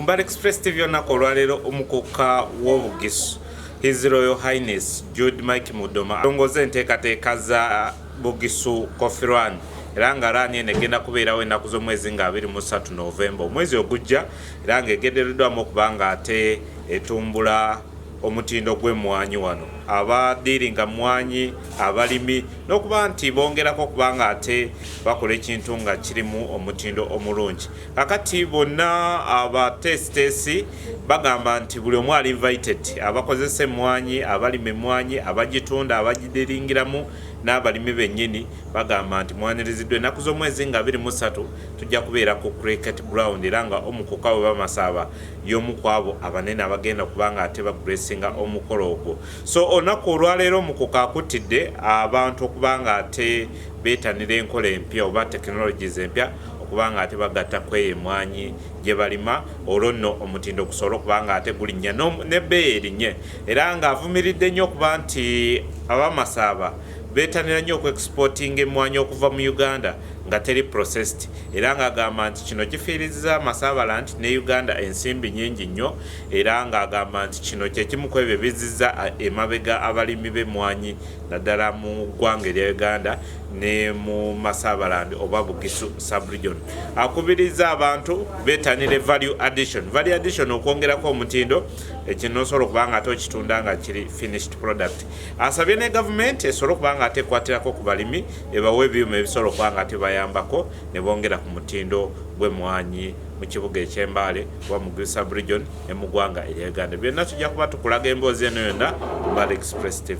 Mbale Express TV olunaku olwaleero Umukuka w'Obugisu His Royal Highness Jude Mike Mudoma alongoza enteekateeka za Bugisu Coffee Run era nga rani eno egenda kubeerawo ennaku z'omwezi nga 23 Novemba omwezi ogujja era nga egendereddwamu okuba nga ate etumbula omutindo gw'emmwanyi wano abadiiringa mmwanyi abalimi n'okuba nti bongerako okuba nga ate bakola ekintu nga kirimu omutindo omulungi. Kakati bonna abateesiteesi bagamba nti buli omu ali invited, abakozesa emmwanyi, abalima emmwanyi, abagitunda, abagidiringiramu n'abalimi bennyini bagamba nti mwaniriziddwa ennaku z'omwezi nga 23 tujja kubeera ku cricket ground era nga Umukuka we bamasaba y'omu ku abo abanene abagenda okuba nga ate bagulesinga omukolo ogwo. So olunaku olwaleero Umukuka akuttidde abantu okuba nga ate beetanira enkola empya oba technologies empya okuba nga ate bagatta kweyo emmwanyi gye balima olwo nno omutindo gusobola okuba nga ate gulinnya n'ebbeeyi erinnye era nga avumiridde nnyo okuba nti abamasaba beetanira nnyo okuexportinga emmwanyi okuva mu Uganda nga teri processed era nga agamba nti kino kifiiriza Masabala nti ne Uganda ensimbi nnyingi nnyo era nga agamba nti kino kyekimu ku ebyo bizizza emabega abalimi b'emmwanyi naddala mu ggwanga erya Uganda ne mu Masabaland oba Bugisu sub-region. Akubiriza abantu beetanire value addition okwongerako omutindo ekino osobola okuba nga ate okitunda nga kiri finished product. Asabye ne gavumenti esobola okuba nga ate ekwatirako ku balimi ebawa ebyuma ebisobola okuba nga ate bayambako ne bongera ku mutindo gw'emmwanyi mu kibuga eky'Embale oba mu Bugisu sub-region ne mu ggwanga erya Uganda. Byonna tujja kuba tukulaga emboozi eno yonna ku Mbale Express TV.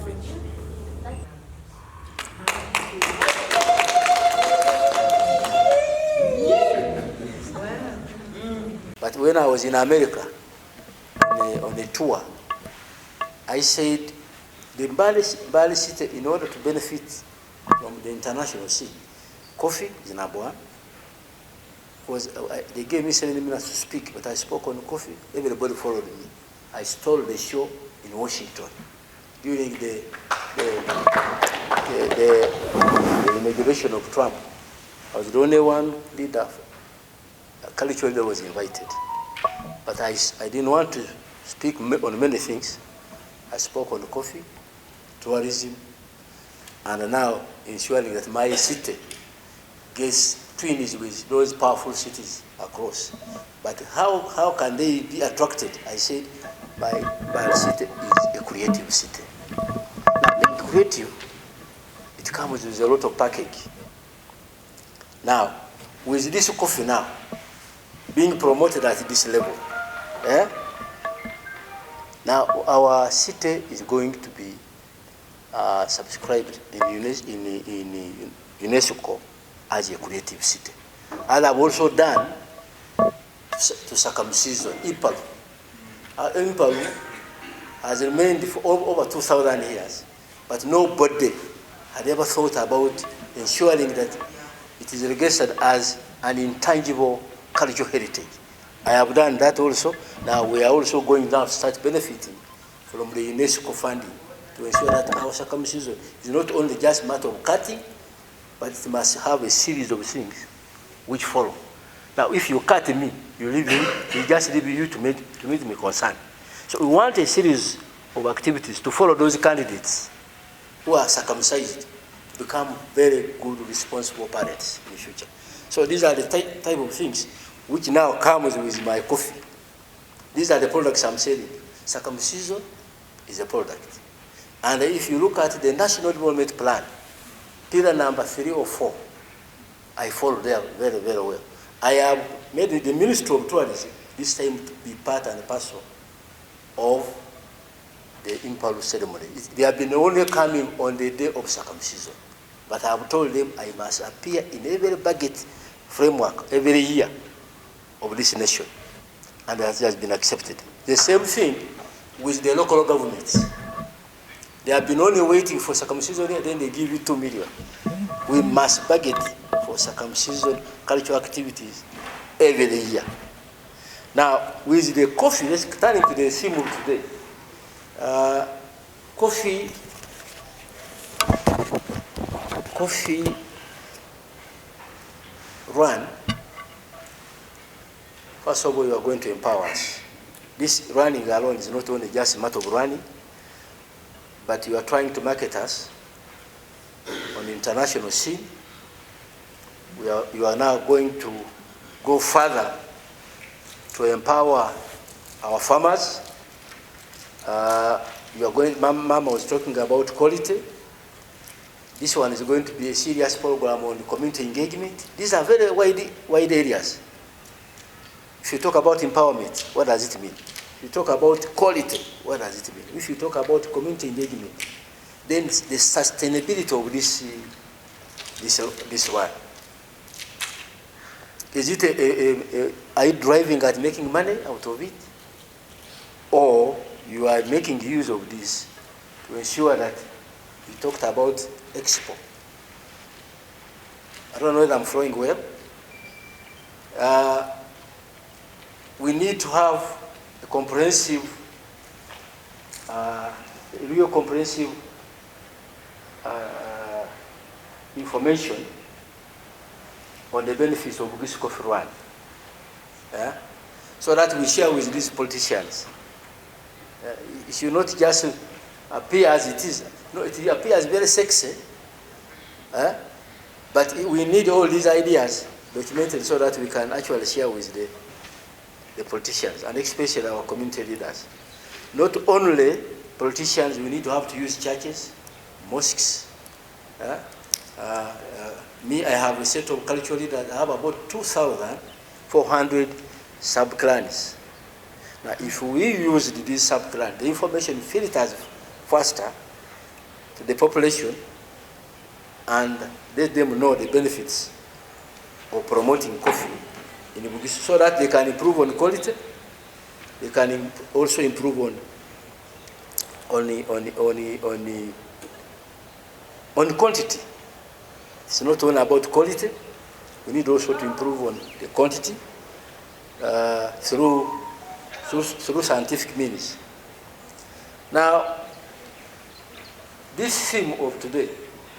But when I was in America on a tour, I said the Mbale city, in order to benefit from the international scene, coffee is number one. Because they gave me 7 minutes to speak, but I spoke on coffee. Everybody followed me. I stole the show in Washington during the inauguration of Trump. I was the only one leader. Culture leader was invited, but I didn't want to speak on many things. I spoke on coffee, tourism, and now ensuring that my city gets twins with those powerful cities across. But how can they be attracted? I said my city is a creative city. Now being creative, it comes with a lot of package. Now with this coffee now being promoted at this level, now our city is going to be subscribed in UNESCO as a creative city. And I've also done to circumcision Impalu. Impalu has remained for over 2,000 years, but nobody had ever thought about ensuring that it is registered as an intangible cultural heritage. I have done that also. Now we are also going now to start benefiting from the UNESCO funding to ensure that our circumcision is not only just a matter of cutting, but it must have a series of things which follow. Now if you cut me, you leave me, you just leave you to meet me concerned. So we want a series of activities to follow those candidates who are circumcised to become very good, responsible parents in the future. So these are the type of things which now comes with my coffee. These are the products I'm selling. Circumcision is a product. And if you look at the National Development Plan, pillar number 3 or 4, I follow there very, very well. I have made the Ministry of Tourism this time to be part and parcel of the Impalu ceremony. They have been only coming on the day of circumcision. But I have told them I must appear in every budget framework every year of this nation, and that has been accepted. The same thing with the local governments. They have been only waiting for circumcision, and then they give you 2 million. We must budget for circumcision cultural activities every year. Now, with the coffee, let's turn into the theme of today. Coffee Run First of all, you are going to empower us. This running alone is not only just a matter of running, but you are trying to market us on the international scene. You are now going to go further to empower our farmers. You are going, Mama was talking about quality. This one is going to be a serious program on community engagement. These are very wide areas. If you talk about empowerment, what does it mean? If you talk about quality, what does it mean? If you talk about community engagement, then the sustainability of this one. Is it are you driving at making money out of it? Or you are making use of this to ensure that you talked about expo. I don't know whether I'm flowing well. We need to have a comprehensive, real comprehensive information on the benefits of Bugisu Coffee Run, so that we share with these politicians. It should not just appear as it is. No, it appears very sexy, but we need all these ideas documented so that we can actually share with the politicians, and especially our community leaders. Not only politicians, we need to have to use churches, mosques. Me, I have a set of cultural leaders. I have about 2,400 sub-clans. Now, if we use these sub-clans, the information filters faster to the population and let them know the benefits of promoting coffee in Bugisu, so that they can improve on quality. They can also improve on quantity. It's not only about quality. We need also to improve on the quantity through scientific means. Now, this theme of today,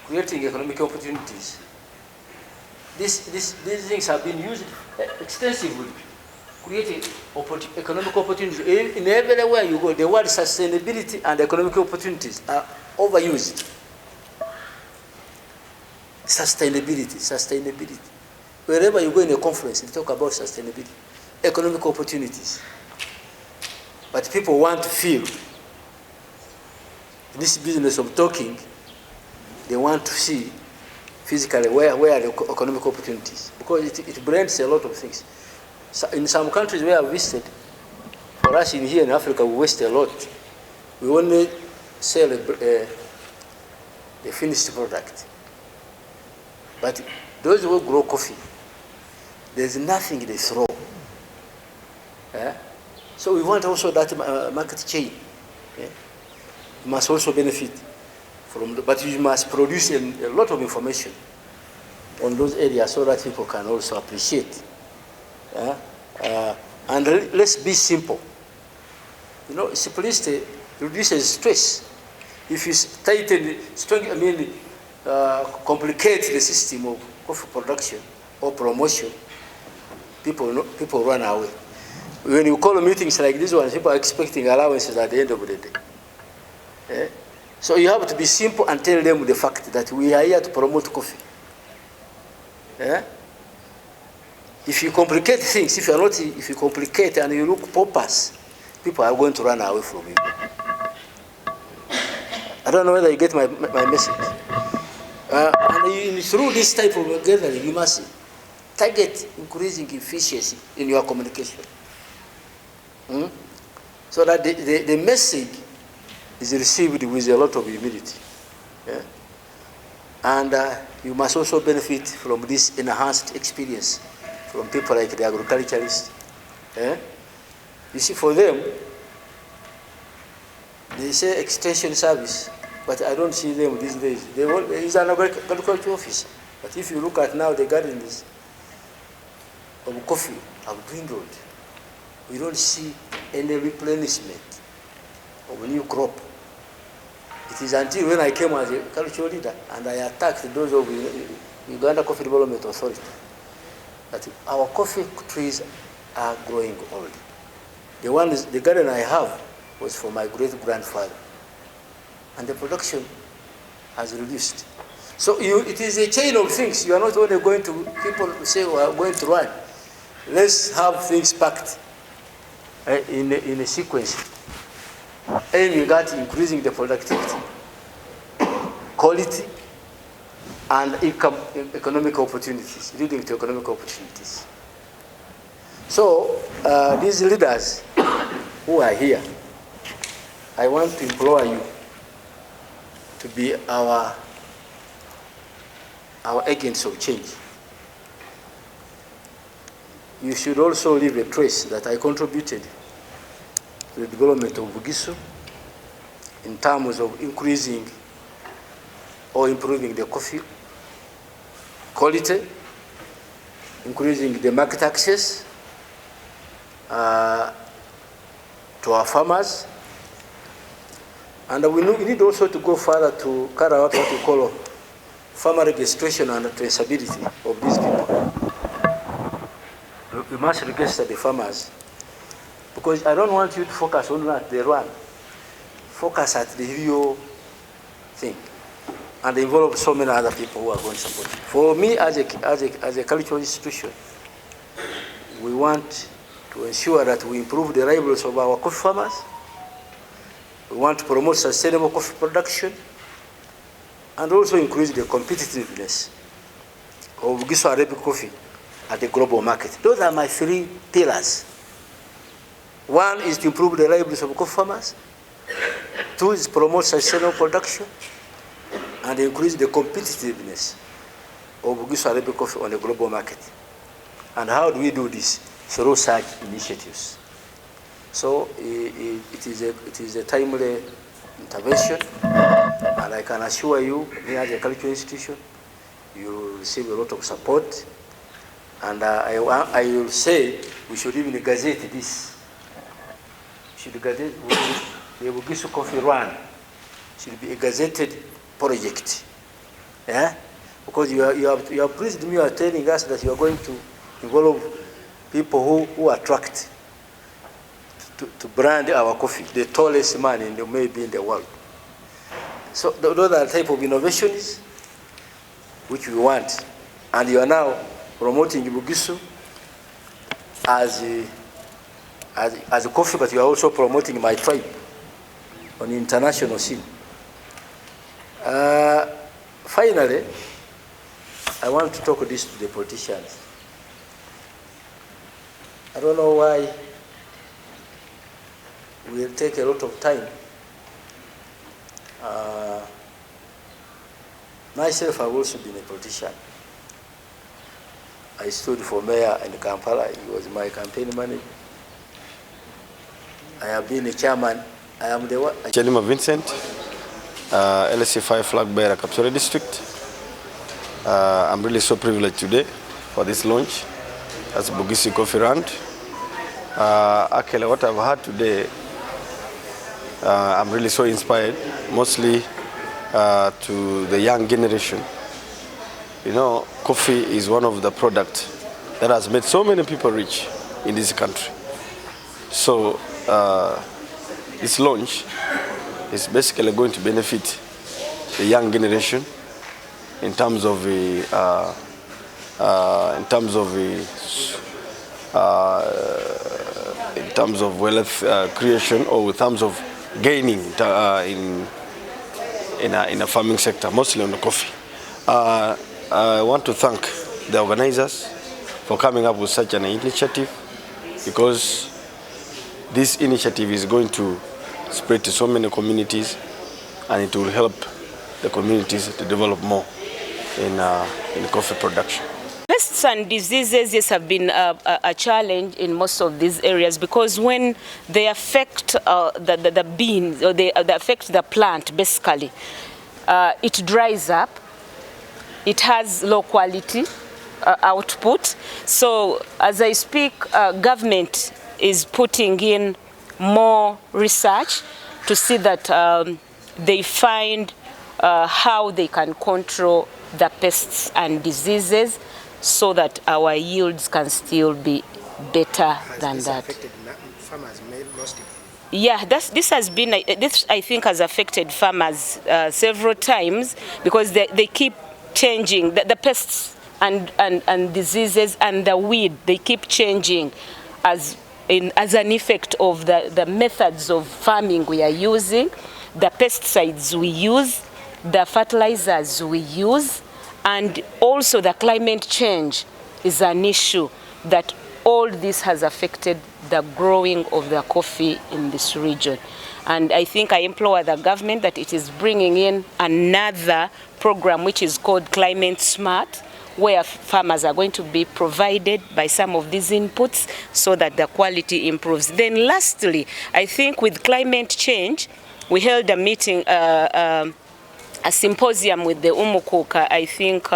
creating economic opportunities, these things have been used extensively. Creating economic opportunities. In everywhere you go, the word sustainability and economic opportunities are overused. Sustainability. Wherever you go in a conference, they talk about sustainability, economic opportunities. But people want to feel this business of talking. They want to see physically where are the economic opportunities, because it blends a lot of things. So in some countries where I've visited, for us here in Africa, we waste a lot. We only sell a finished product. But those who grow coffee, there's nothing they throw. So we want also that market chain. You must also benefit from, but you must produce a lot of information on those areas so that people can also appreciate. And let's be simple. You know, simplicity reduces stress. If you complicate the system of coffee production or promotion, people run away. When you call meetings like this one, people are expecting allowances at the end of the day. So you have to be simple and tell them the fact that we are here to promote coffee. If you complicate things, if you complicate and you look pompous, people are going to run away from you. I don't know whether you get my message. And through this type of gathering, you must target increasing efficiency in your communication. So that the message is received with a lot of humility. And you must also benefit from this enhanced experience from people like the agriculturists. You see, for them, they say extension service, but I don't see them these days. He's an agriculture officer. But if you look at now, the gardens of coffee have dwindled. We don't see any replenishment of a new crop. It is until when I came as a cultural leader and I attacked those of Uganda Coffee Development Authority that our coffee trees are growing old. The garden I have was for my great-grandfather, and the production has reduced. So it is a chain of things. You are not only going to, people say we are going to run. Let's have things packed in a sequence, aiming at increasing the productivity, quality, and economic opportunities, leading to economic opportunities. So these leaders who are here, I want to implore you to be our agents of change. You should also leave a trace that I contributed to the development of Bugisu in terms of increasing or improving the coffee quality, increasing the market access to our farmers. And we need also to go further to carry out what we call farmer registration and traceability of these people. We must register the farmers, because I don't want you to focus only at the run. Focus at the real thing, and involve so many other people who are going to support it. For me, as a cultural institution, we want to ensure that we improve the livelihoods of our coffee farmers. We want to promote sustainable coffee production, and also increase the competitiveness of Bugisu Arabic coffee at the global market. Those are my three pillars. One is to improve the livelihoods of coffee farmers. Two is promote sustainable production and increase the competitiveness of Bugisu Arabic coffee on the global market. And how do we do this? Through such initiatives. So it is a timely intervention, and I can assure you, me as a cultural institution, you will receive a lot of support. And I will say we should even gazette this. We should gazette the Bugisu Coffee Run. Should be a gazetted project. Yeah? Because you have pleased me, you are telling us that you are going to involve people who attract to brand our coffee, the tallest man maybe in the world. So those are the type of innovations which we want. And you are now promoting Bugisu as a coffee, but you are also promoting my tribe on the international scene. Finally, I want to talk this to the politicians. I don't know why we'll take a lot of time. Myself, I've also been a politician. I stood for mayor in Kampala. He was my campaign manager. I have been a chairman. I am the one. Chelima Vincent, LSC5 flag bearer, Kapsole District. I'm really so privileged today for this launch as Bugisu Coffee Run. Actually, what I've heard today, I'm really so inspired, mostly to the young generation. You know, coffee is one of the products that has made so many people rich in this country. So this launch is basically going to benefit the young generation in terms of wealth creation, or in terms of gaining in a farming sector, mostly on the coffee. I want to thank the organizers for coming up with such an initiative, because this initiative is going to spread to so many communities, and it will help the communities to develop more in coffee production. Pests and diseases, yes, have been a challenge in most of these areas, because when they affect the beans, or they affect the plant, basically, it dries up. It has low quality output. So as I speak, government is putting in more research to see that they find how they can control the pests and diseases, so that our yields can still be better than that. Affected farmers mostly? Yeah, this has been, this I think has affected farmers several times because they keep changing. The pests and diseases and the weed, they keep changing as an effect of the methods of farming we are using, the pesticides we use, the fertilizers we use, and also the climate change is an issue that all this has affected the growing of the coffee in this region. And I think I implore the government that it is bringing in another program which is called Climate Smart, where farmers are going to be provided by some of these inputs so that the quality improves. Then lastly, I think with climate change, we held a meeting, a symposium with the Umukuka, I think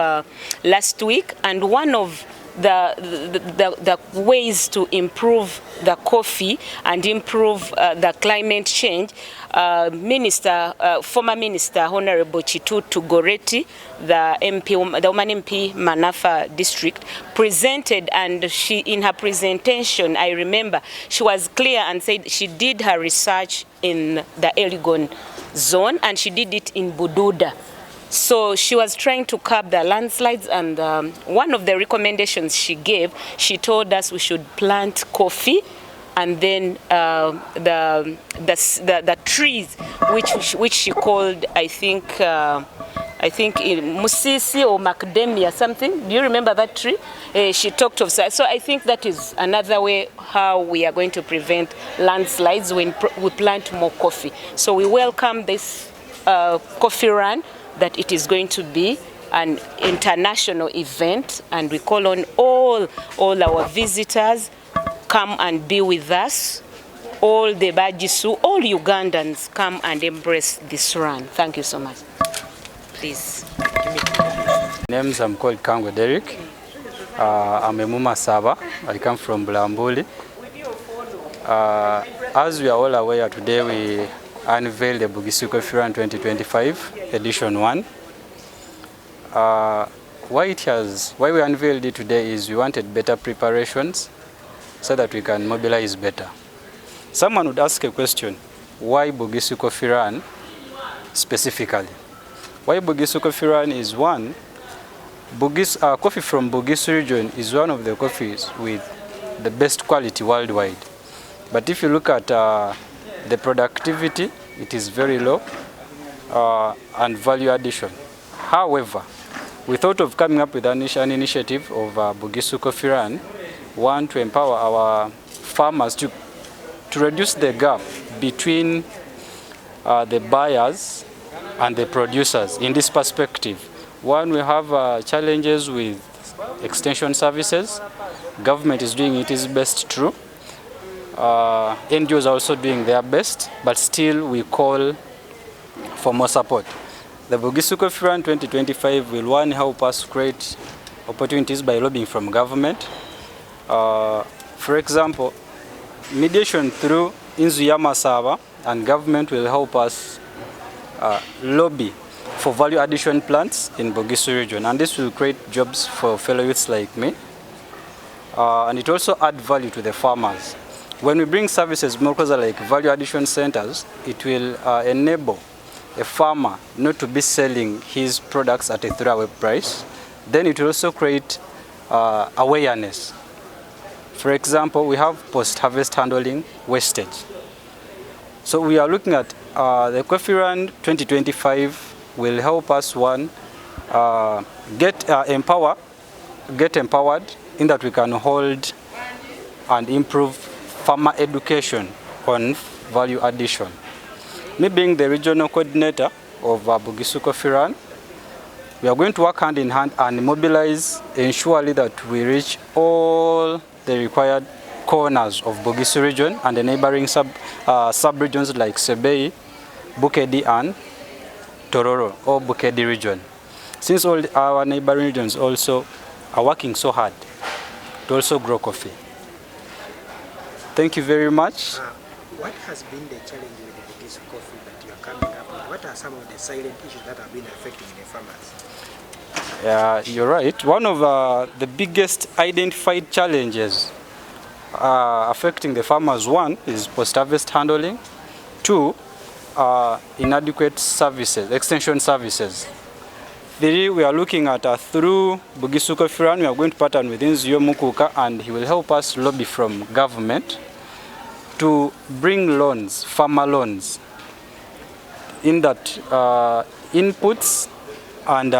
last week, and one of the ways to improve the coffee and improve the climate change, former Minister Honorable Chitutu Goreti, the MP, the woman MP Manafa district, presented, and she, in her presentation, I remember, she was clear and said she did her research in the Elgon zone and she did it in Bududa. So she was trying to curb the landslides, and one of the recommendations she gave, she told us we should plant coffee, and then the trees which she called, I think Musisi or Macadamia something. Do you remember that tree? She talked of. So I think that is another way how we are going to prevent landslides when we plant more coffee. So we welcome this coffee run, that it is going to be an international event, and we call on all our visitors, come and be with us. All the Bugisu, all Ugandans, come and embrace this run. Thank you so much. Please. Names, I'm called Kango Derek. I'm a Muma Saba. I come from Bulambuli. As we are all aware, today we unveiled the Bugisu Coffee Run 2025 edition 1. Why we unveiled it today is we wanted better preparations so that we can mobilize better. Someone would ask a question, why Bugisu Coffee Run specifically? Why Bugisu Coffee Run is one, coffee from Bugisu region is one of the coffees with the best quality worldwide. But if you look at the productivity, it is very low, and value addition. However, we thought of coming up with an initiative of Bugisu Coffee Run, one, to empower our farmers to reduce the gap between the buyers and the producers. In this perspective, one, we have challenges with extension services. Government is doing its best, true. NGOs are also doing their best, but still we call for more support. The Bugisu Coffee Run 2025 will, one, help us create opportunities by lobbying from government. For example, mediation through Inzuyama Saba and government will help us lobby for value addition plants in Bugisu region, and this will create jobs for fellow youths like me, and it also adds value to the farmers. When we bring services more closer, like value addition centers, it will enable a farmer not to be selling his products at a throwaway price. Then it will also create awareness. For example, we have post-harvest handling wastage. So we are looking at the Coffee Run 2025 will help us, one, get empowered in that we can hold and improve farmer education on value addition. Me being the regional coordinator of Bugisu Coffee Run, we are going to work hand in hand and mobilize, ensure that we reach all the required corners of Bugisu region and the neighboring sub-regions like Sebei, Bukedi and Tororo, or Bukedi region. Since all our neighboring regions also are working so hard to also grow coffee. Thank you very much. What has been the challenge with the Bugisu coffee that you are coming up with? What are some of the silent issues that have been affecting the farmers? Yeah, you're right. One of the biggest identified challenges affecting the farmers. One is post-harvest handling. Two, inadequate services, extension services. Three, we are looking at through Bugisu Coffee Run, we are going to partner with Umukuka, and he will help us lobby from government to bring loans, farmer loans, in that inputs and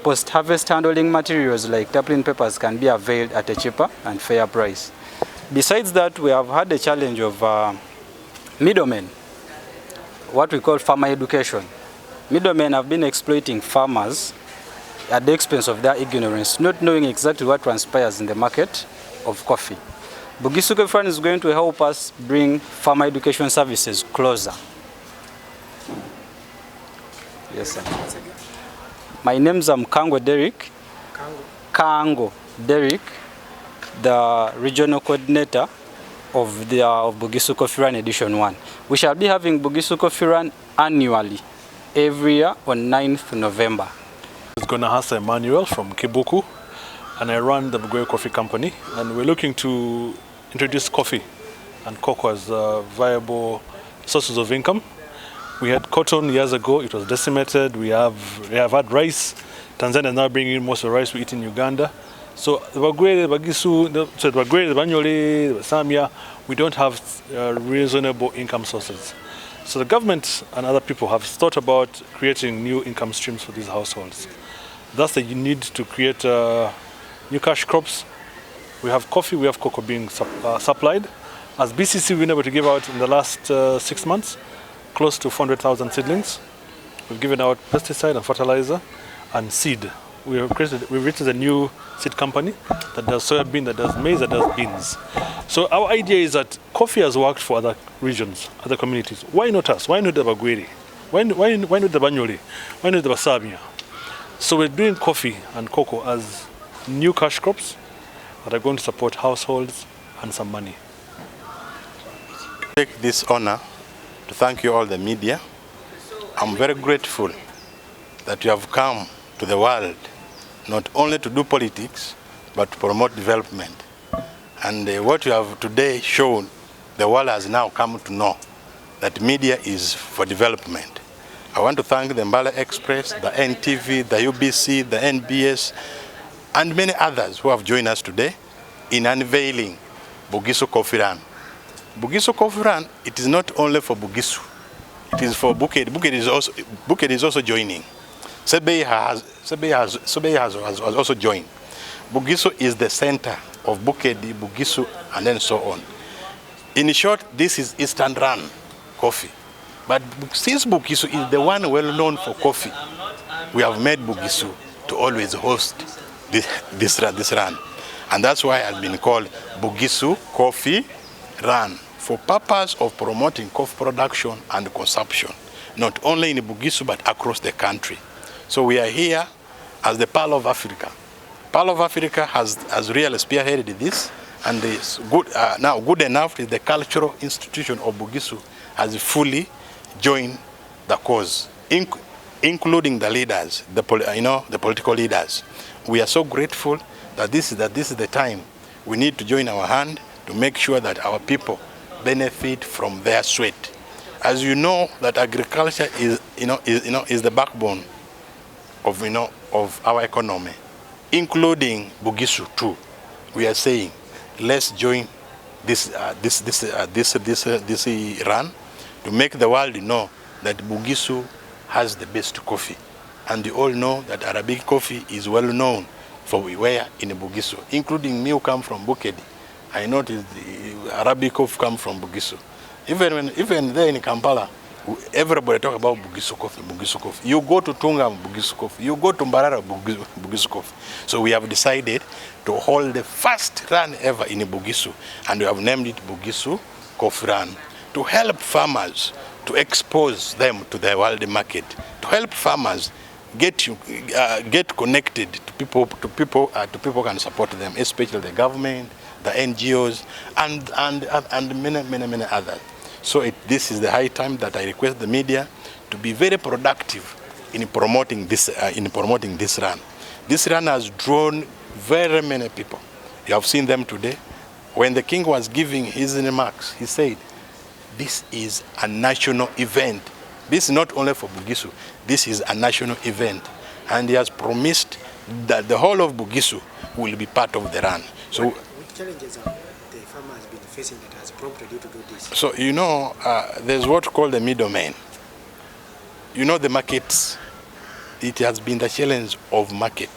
post-harvest handling materials like tarpaulin papers can be availed at a cheaper and fair price. Besides that, we have had a challenge of middlemen, what we call farmer education. Middlemen have been exploiting farmers at the expense of their ignorance, not knowing exactly what transpires in the market of coffee. Bugisu Coffee Run is going to help us bring farmer education services closer. Yes, sir. My name's Kango Derek. Kango Derek, the regional coordinator of Bugisu Coffee Run Edition 1. We shall be having Bugisu Coffee Run annually, every year on 9th November. It's Gonahasa Emmanuel from Kibuku, and I run the Bugisu Coffee Company, and we're looking to introduce coffee and cocoa as viable sources of income. We had cotton years ago, it was decimated. We have had rice. Tanzania is now bringing in most of the rice we eat in Uganda. So the Bagwere, the Bugisu, the Bagwere, the Banyole, the Samia, we don't have reasonable income sources. So the government and other people have thought about creating new income streams for these households. Thus the need to create new cash crops. We have coffee, we have cocoa being supplied. As BCC, we've been able to give out in the last 6 months close to 400,000 seedlings. We've given out pesticide and fertilizer and seed. We've created a new seed company that does soybean, that does maize, that does beans. So our idea is that coffee has worked for other regions, other communities. Why not us? Why not the Bagwere? Why not the Banyole? Why not the Basamia? So we're doing coffee and cocoa as new cash crops that are going to support households and some money. Take this honor to thank you all, the media. I'm very grateful that you have come to the world not only to do politics, but to promote development. And what you have today shown, the world has now come to know that media is for development. I want to thank the Mbala Express, the NTV, the UBC, the NBS, and many others who have joined us today in unveiling Bugisu Coffee Run. Bugisu Coffee Run, it is not only for Bugisu, it is for Buked. Buked is also joining. Sebei has also joined. Bugisu is the center of Buked, Bugisu, and then so on. In short, this is Eastern Run coffee. But since Bugisu is the one well known for coffee, we have made Bugisu to always host this run. And that's why it has been called Bugisu Coffee Run, for purpose of promoting coffee production and consumption, not only in Bugisu but across the country. So we are here as the Pearl of Africa. Pearl of Africa has really spearheaded this, and is good, now good enough is the cultural institution of Bugisu has fully joined the cause, including the leaders, the political leaders. We are so grateful that this is the time we need to join our hand to make sure that our people benefit from their sweat. As you know, that agriculture is the backbone of our economy, including Bugisu too. We are saying, let's join this run to make the world know that Bugisu has the best coffee, and you all know that Arabic coffee is well known for where in Bugisu, including me who come from Buked. I noticed the Arabic coffee come from Bugisu. Even there in Kampala, everybody talk about Bugisu coffee, Bugisu coffee. You go to Tunga, Bugisu coffee. You go to Mbarara, Bugisu coffee. So we have decided to hold the first run ever in Bugisu, and we have named it Bugisu Coffee Run, to help farmers, to expose them to the world market, to help farmers get connected to people can support them, especially the government, the NGOs, and many others. So this is the high time that I request the media to be very productive in promoting this run. This run has drawn very many people. You have seen them today. when the king was giving his remarks, he said, this is a national event. This is not only for Bugisu, this is a national event. And he has promised that the whole of Bugisu will be part of the run. So, what challenges have the farmers been facing that has prompted you to do this? So, you know, there's what called the middleman. You know, the markets, it has been the challenge of market.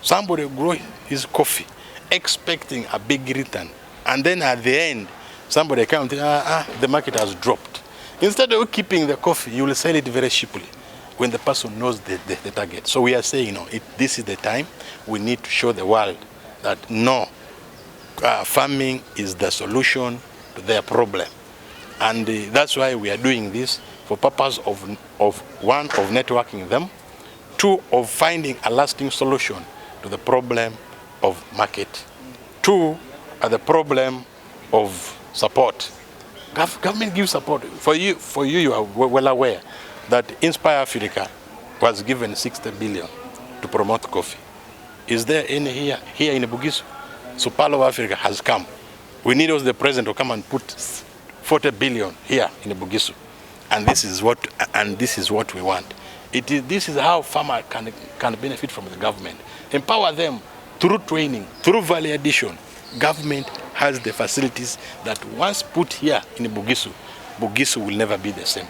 Somebody grow his coffee expecting a big return, and then at the end, somebody comes and the market has dropped. Instead of keeping the coffee, you will sell it very cheaply when the person knows the target. So we are saying, you know, this is the time we need to show the world that no, farming is the solution to their problem. And that's why we are doing this for purpose of one, of networking them, two, of finding a lasting solution to the problem of market, two, the problem of support. Government gives support. For you, you are well aware that Inspire Africa was given 60 billion to promote coffee. Is there any here in Bugisu? So Palo Africa has come. We need also the president to come and put 40 billion here in Bugisu. And this is what we want. This is how farmers can benefit from the government. Empower them through training, through value addition. Government has the facilities that once put here in Bugisu, Bugisu will never be the same.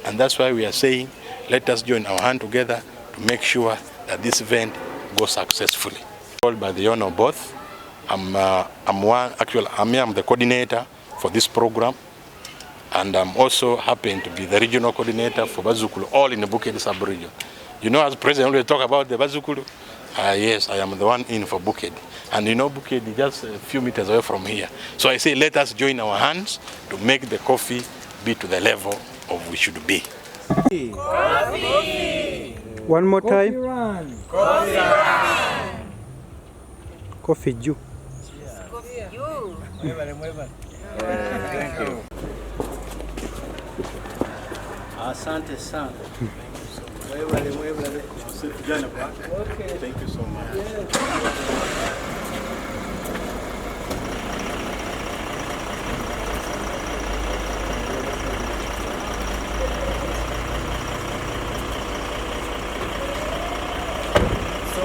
And that's why we are saying, let us join our hand together to make sure that this event goes successfully. Called by the owner of both. I'm the coordinator for this program, and I'm also happen to be the regional coordinator for Bazukulu, all in the Bukedi sub-region. You know, as president, we talk about the Bazukulu. Yes, I am the one in for Bukedi. And you know, Bukedi just a few meters away from here. So I say, let us join our hands to make the coffee be to the level of we should be. Coffee. One more time. Coffee run. Coffee run. Coffee Ju. Coffee Ju. Thank you. Asante sana. Okay. Thank you so much. So,